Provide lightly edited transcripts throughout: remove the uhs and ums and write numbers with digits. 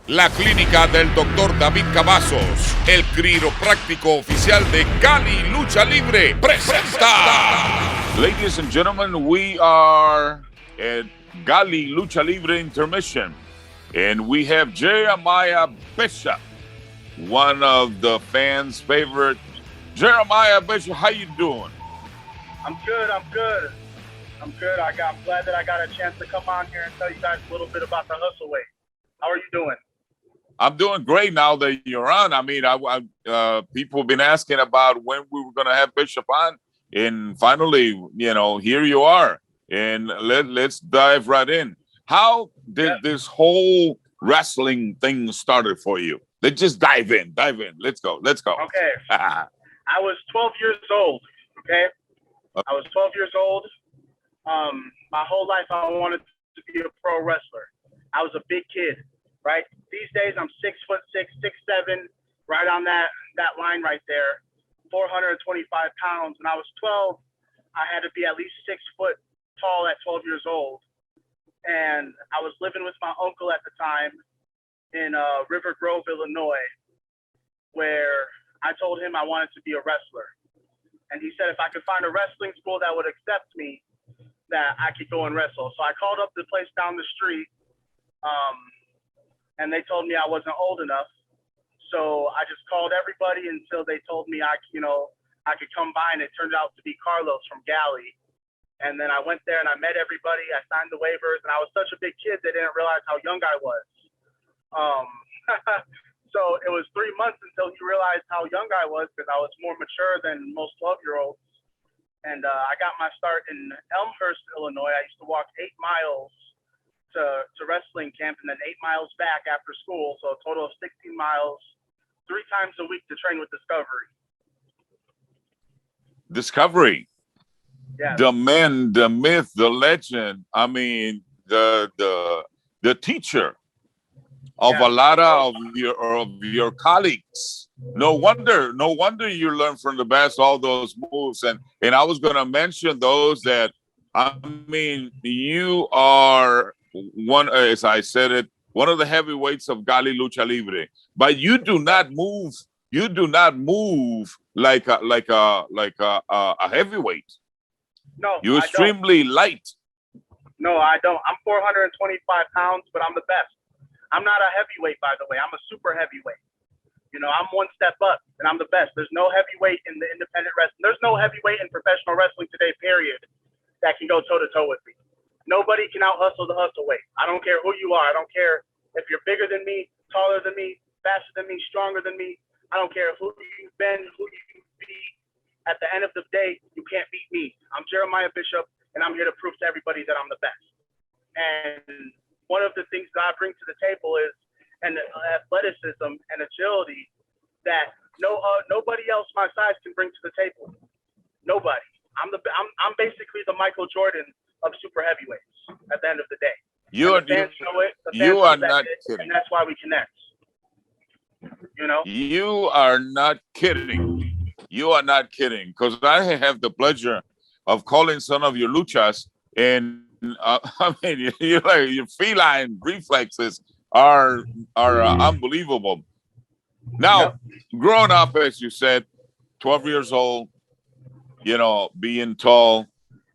La clínica del doctor David Cavazos, el quiropráctico oficial de Cali Lucha Libre, presenta. Ladies and gentlemen, we are at Gali Lucha Libre Intermission, and we have Jeremiah Bishop, one of the fans' favorite. Jeremiah Bishop, how you doing? I'm good. I'm glad that I got a chance to come on here and tell you guys a little bit about the hustle weight. How are you doing? I'm doing great now that you're on. I mean, people have been asking about when we were going to have Bishop on, and finally, here you are. And let's dive right in. How did this whole wrestling thing started for you? Let's just dive in. Let's go. Okay. I was 12 years old. Okay. I was 12 years old. My whole life I wanted to be a pro wrestler. I was a big kid, right? These days I'm 6'6", 6'7", right on that line right there, 425 pounds. When I was 12, I had to be at least 6 foot tall at 12 years old. And I was living with my uncle at the time in River Grove, Illinois, where I told him I wanted to be a wrestler. And he said if I could find a wrestling school that would accept me, that I could go and wrestle. So I called up the place down the street, and they told me I wasn't old enough. So I just called everybody until they told me I could come by, and it turned out to be Carlos from Galley. And then I went there and I met everybody. I signed the waivers, and I was such a big kid they didn't realize how young I was. So it was 3 months until he realized how young I was, because I was more mature than most 12-year-olds. And I got my start in Elmhurst, Illinois. I used to walk 8 miles to wrestling camp, and then 8 miles back after school. So a total of 16 miles, 3 times a week to train with Discovery. Yeah. The man, the myth, the legend. I mean, the teacher of a lot of your colleagues. No wonder you learn from the best all those moves. And I was going to mention those that, I mean, you are one, as I said it, one of the heavyweights of Gali Lucha Libre, but you do not move like a heavyweight. No, you're extremely light. No, I don't. I'm 425 pounds, but I'm the best. I'm not a heavyweight, by the way. I'm a super heavyweight. I'm one step up, and I'm the best. There's no heavyweight in the independent wrestling. There's no heavyweight in professional wrestling today, period, that can go toe-to-toe with me. Nobody can out-hustle the hustle weight. I don't care who you are. I don't care if you're bigger than me, taller than me, faster than me, stronger than me. I don't care who you've been, who you be. At the end of the day, you can't beat me. I'm Jeremiah Bishop, and I'm here to prove to everybody that I'm the best. And one of the things that I bring to the table is an athleticism and agility that nobody else my size can bring to the table. Nobody. I'm basically the Michael Jordan of super heavyweights at the end of the day. You are not kidding. And that's why we connect. You are not kidding. You are not kidding, because I have the pleasure of calling some of your luchas, and I mean, your feline reflexes are unbelievable. Now, growing up, as you said, 12 years old, being tall,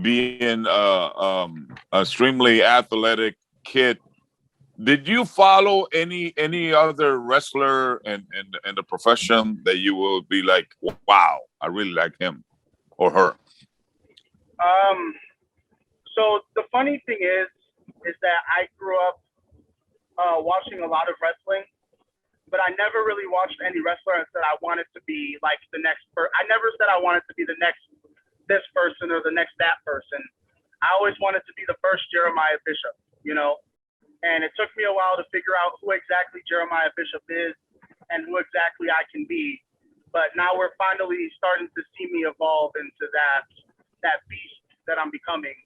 being extremely athletic kid. Did you follow any other wrestler in the profession that you will be like, wow, I really like him or her? So the funny thing is that I grew up watching a lot of wrestling, but I never really watched any wrestler and said I wanted to be like the next person. I never said I wanted to be the next this person or the next that person. I always wanted to be the first Jeremiah Bishop, And it took me a while to figure out who exactly Jeremiah Bishop is and who exactly I can be. But now we're finally starting to see me evolve into that beast that I'm becoming.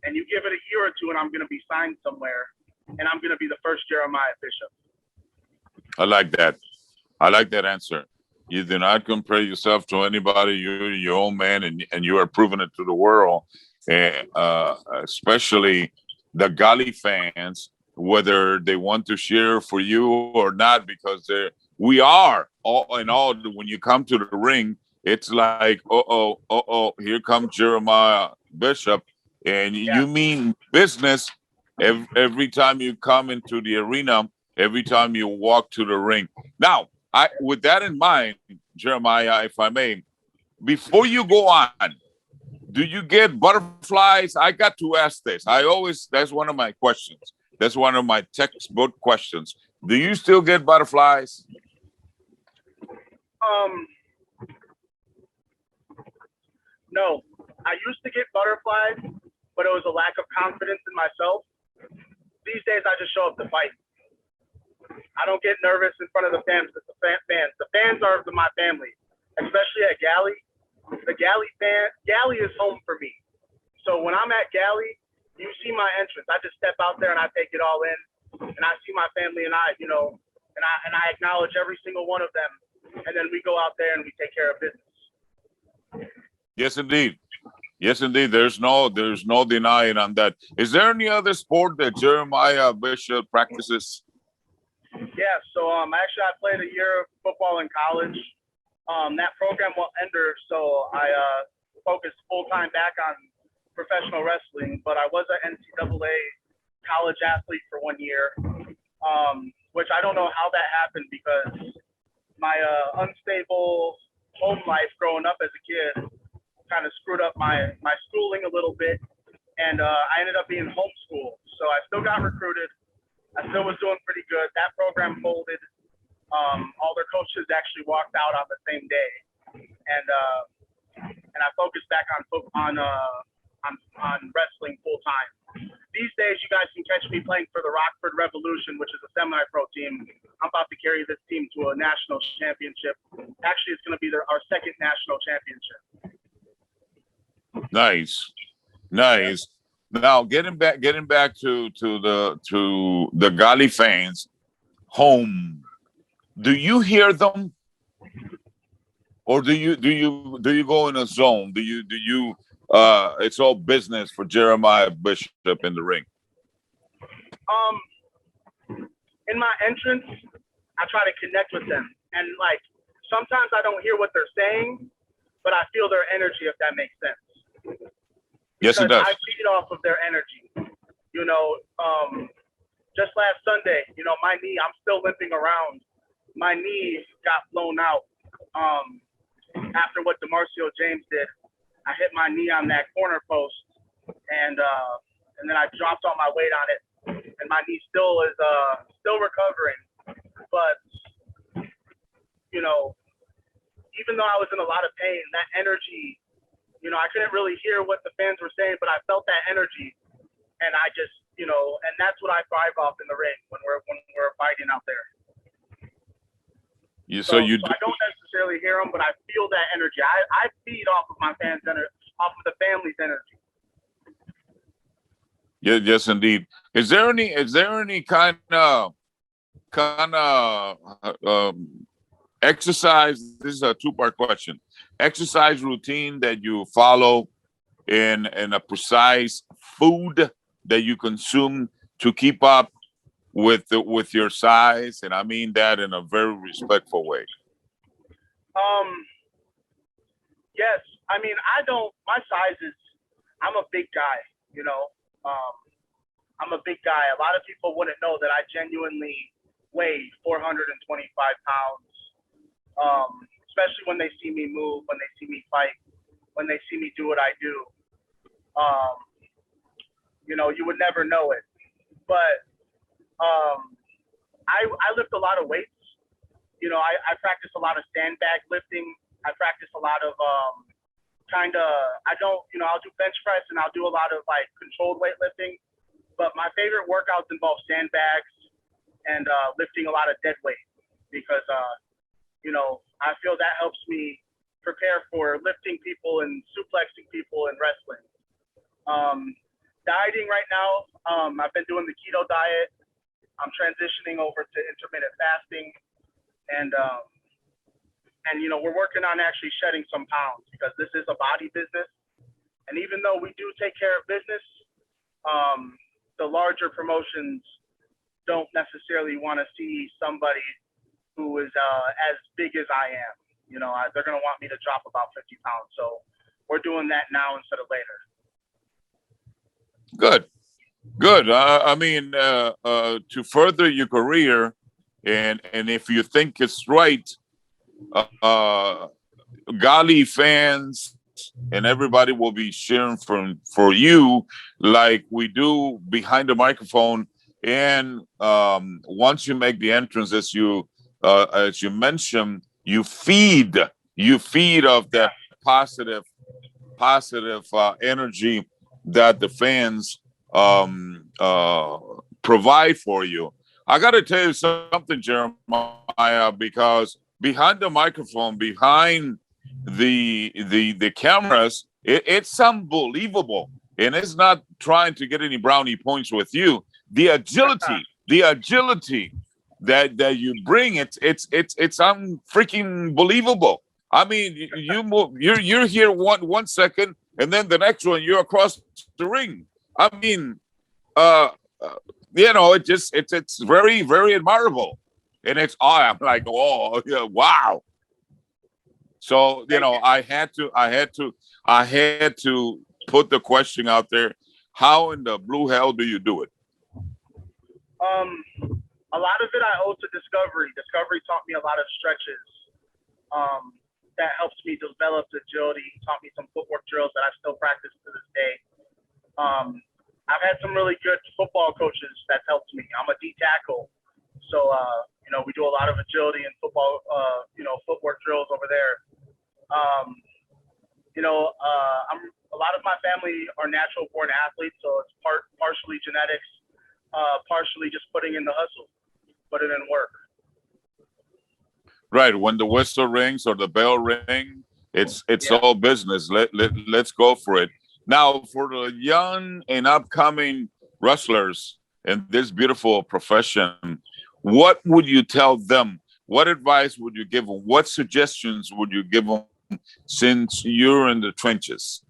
And you give it a year or two and I'm going to be signed somewhere, and I'm going to be the first Jeremiah Bishop. I like that. I like that answer. You do not compare yourself to anybody. You're your own man, and you are proving it to the world, especially the Gali fans. whether they want to cheer for you or not, because we are all in all. When you come to the ring, it's like, here comes Jeremiah Bishop, and Yeah. you mean business every time you come into the arena, every time you walk to the ring. Now, with that in mind, Jeremiah, if I may, before you go on, do you get butterflies? I got to ask this. That's one of my questions. That's one of my textbook questions. Do you still get butterflies? No. I used to get butterflies, but it was a lack of confidence in myself. These days, I just show up to fight. I don't get nervous in front of the fans. The fans are my family, especially at Galley. The Galley is home for me. So when I'm at Galley, you see my entrance. I just step out there and I take it all in, and I see my family and I acknowledge every single one of them, and then we go out there and we take care of business. Yes, indeed. Yes, indeed. There's no denying on that. Is there any other sport that Jeremiah Bishop practices? Yeah. So actually, I played a year of football in college. That program will end, so I focused full time back on professional wrestling. But I was an NCAA college athlete for 1 year, which I don't know how that happened, because my unstable home life growing up as a kid kind of screwed up my schooling a little bit, and I ended up being homeschooled. So I still got recruited. I still was doing pretty good. That program folded. All their coaches actually walked out on the same day, and I focused back on wrestling full time. These days, you guys can catch me playing for the Rockford Revolution, which is a semi-pro team. I'm about to carry this team to a national championship. Actually, it's going to be our second national championship. Nice. Now, getting back to the Gali fans home. Do you hear them, or do you go in a zone? Do you it's all business for Jeremiah Bishop in the ring? In my entrance, I try to connect with them, and like sometimes I don't hear what they're saying, but I feel their energy, if that makes sense. Yes, it does. I feed off of their energy. Just last Sunday, my knee, I'm still limping around. My knee got blown out after what DeMarcio James did. I hit my knee on that corner post, and then I dropped all my weight on it, and my knee still is still recovering. But even though I was in a lot of pain, that energy, I couldn't really hear what the fans were saying, but I felt that energy, and I just, and that's what I thrive off in the ring when we're fighting out there. So I don't necessarily hear them, but I feel that energy. I feed off of my fans' energy, off of the family's energy. Yeah, yes, indeed. Is there any kind of exercise? This is a two-part question. Exercise routine that you follow in a precise food that you consume to keep up with your size, and I mean that in a very respectful way. Yes. I mean, my size is, I'm a big guy, I'm a big guy. A lot of people wouldn't know that I genuinely weigh 425 pounds, especially when they see me move, when they see me fight, when they see me do what I do. You would never know it, but I lift a lot of weights. I practice a lot of sandbag lifting. I practice a lot of I'll do bench press, and I'll do a lot of like controlled weightlifting. But my favorite workouts involve sandbags and lifting a lot of dead weight, because I feel that helps me prepare for lifting people and suplexing people in wrestling. Dieting right now, I've been doing the keto diet. I'm transitioning over to intermittent fasting, and we're working on actually shedding some pounds, because this is a body business. And even though we do take care of business, the larger promotions don't necessarily want to see somebody who is as big as I am. You know, they're going to want me to drop about 50 pounds. So we're doing that now instead of later. Good, good. I mean, to further your career, and if you think it's right, Gali fans and everybody will be cheering for you like we do behind the microphone. And once you make the entrance, as you mentioned, you feed of that positive energy that the fans provide for you. I got to tell you something, Jeremiah, because behind the microphone, behind the cameras, it's unbelievable, and it's not trying to get any brownie points with you. The agility that you bring, it's unfreaking believable. I mean, you move, you're here one second, and then the next one you're across the ring. I mean, uh, you know, it's very, very admirable, and I'm like, oh yeah, wow. So you know, I had to put the question out there: how in the blue hell do you do it? A lot of it I owe to Discovery. Discovery taught me a lot of stretches. That helps me develop agility. Taught me some footwork drills that I still practice to this day. I've had some really good football coaches that's helped me. I'm a D tackle, so you know, we do a lot of agility and football, you know, footwork drills over there. You know, a lot of my family are natural born athletes, so it's partially genetics, partially just putting in the hustle, putting in work. Right. When the whistle rings or the bell ring, it's all business. Let's go for it. Now, for the young and upcoming wrestlers in this beautiful profession, what would you tell them? What advice would you give them? What suggestions would you give them since you're in the trenches?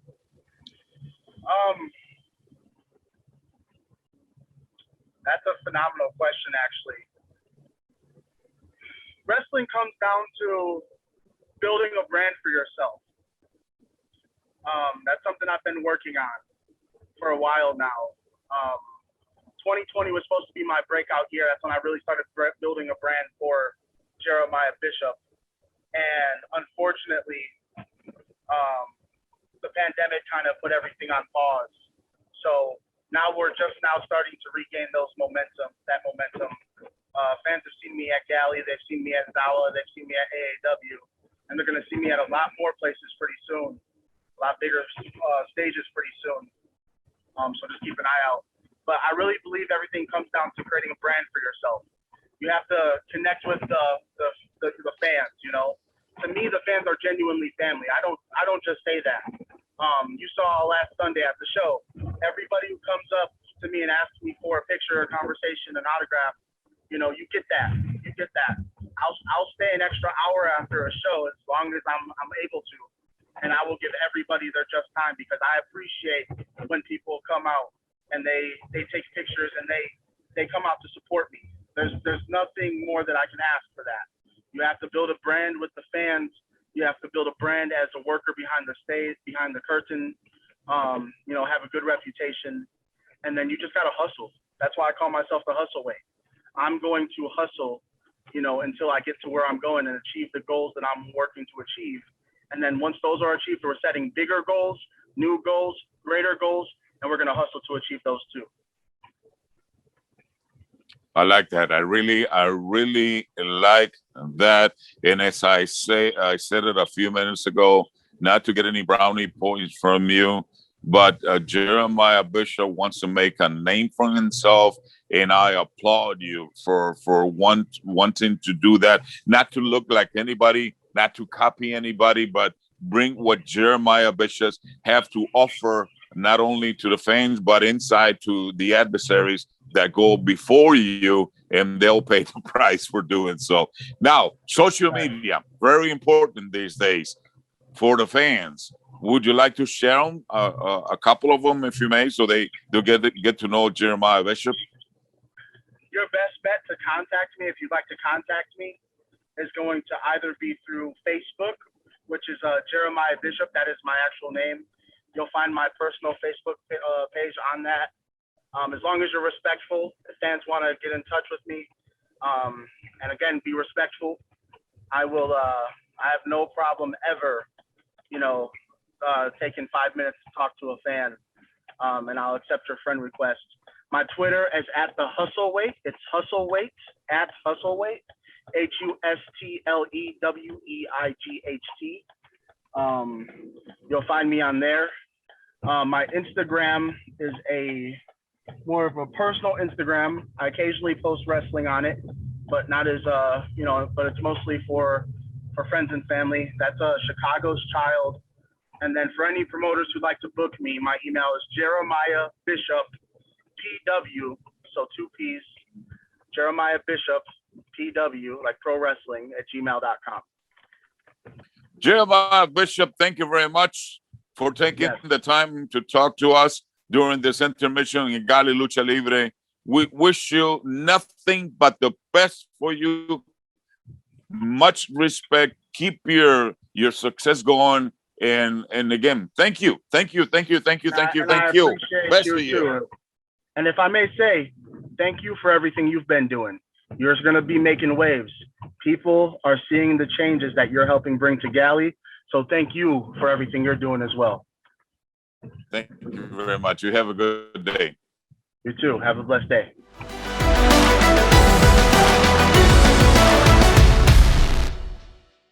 That's a phenomenal question, actually. Wrestling comes down to building a brand for yourself. That's something I've been working on for a while now. 2020 was supposed to be my breakout year. That's when I really started building a brand for Jeremiah Bishop. And unfortunately, the pandemic kind of put everything on pause. So now we're just now starting to regain that momentum. Fans have seen me at Gali, they've seen me at Zawa, they've seen me at AAW, and they're going to see me at a lot more places pretty soon, a lot bigger stages pretty soon. So just keep an eye out. But I really believe everything comes down to creating a brand for yourself. You have to connect with the fans. You know, to me, the fans are genuinely family. I don't just say that. You saw last Sunday at the show, everybody who comes up to me and asks me for a picture, a conversation, an autograph, you know, you get that. I'll stay an extra hour after a show as long as I'm able to, and I will give everybody their just time because I appreciate when people come out and they take pictures and they come out to support me. There's nothing more that I can ask for that. You have to build a brand with the fans. You have to build a brand as a worker behind the stage, behind the curtain. You know, have a good reputation, and then you just gotta hustle. That's why I call myself the hustle way. I'm going to hustle, you know, until I get to where I'm going and achieve the goals that I'm working to achieve. And then once those are achieved, we're setting bigger goals, new goals, greater goals, and we're going to hustle to achieve those too. I like that. I really like that. And as I said it a few minutes ago, not to get any brownie points from you, but Jeremiah Bishop wants to make a name for himself, and I applaud you for wanting to do that. Not to look like anybody, not to copy anybody, but bring what Jeremiah Bishop have to offer, not only to the fans, but inside to the adversaries that go before you, and they'll pay the price for doing so. Now, social media, very important these days for the fans. Would you like to share them, a couple of them, if you may, so they'll get to know Jeremiah Bishop? your best bet to contact me, if you'd like to contact me, is going to either be through Facebook, which is Jeremiah Bishop. That is my actual name. You'll find my personal Facebook page on that. As long as you're respectful, if fans want to get in touch with me, and again, be respectful, I will. I have no problem ever, taking 5 minutes to talk to a fan, and I'll accept your friend request. My Twitter is at the Hustle Weight. It's Hustle Weight at Hustle Weight, HUSTLEWEIGHT. You'll find me on there. My Instagram is more of a personal Instagram. I occasionally post wrestling on it, but not as but it's mostly for friends and family. That's Chicago's Child. And then for any promoters who'd like to book me, my email is Jeremiah Bishop PW, so 2 P's, Jeremiah Bishop PW, like pro wrestling, at gmail.com. Jeremiah Bishop, thank you very much for taking the time to talk to us during this intermission in Gali Lucha Libre. We wish you nothing but the best for you. Much respect. Keep your success going. And again, thank you. Best for you. And if I may say, thank you for everything you've been doing. You're going to be making waves. People are seeing the changes that you're helping bring to Gali. So thank you for everything you're doing as well. Thank you very much. You have a good day. You too. Have a blessed day.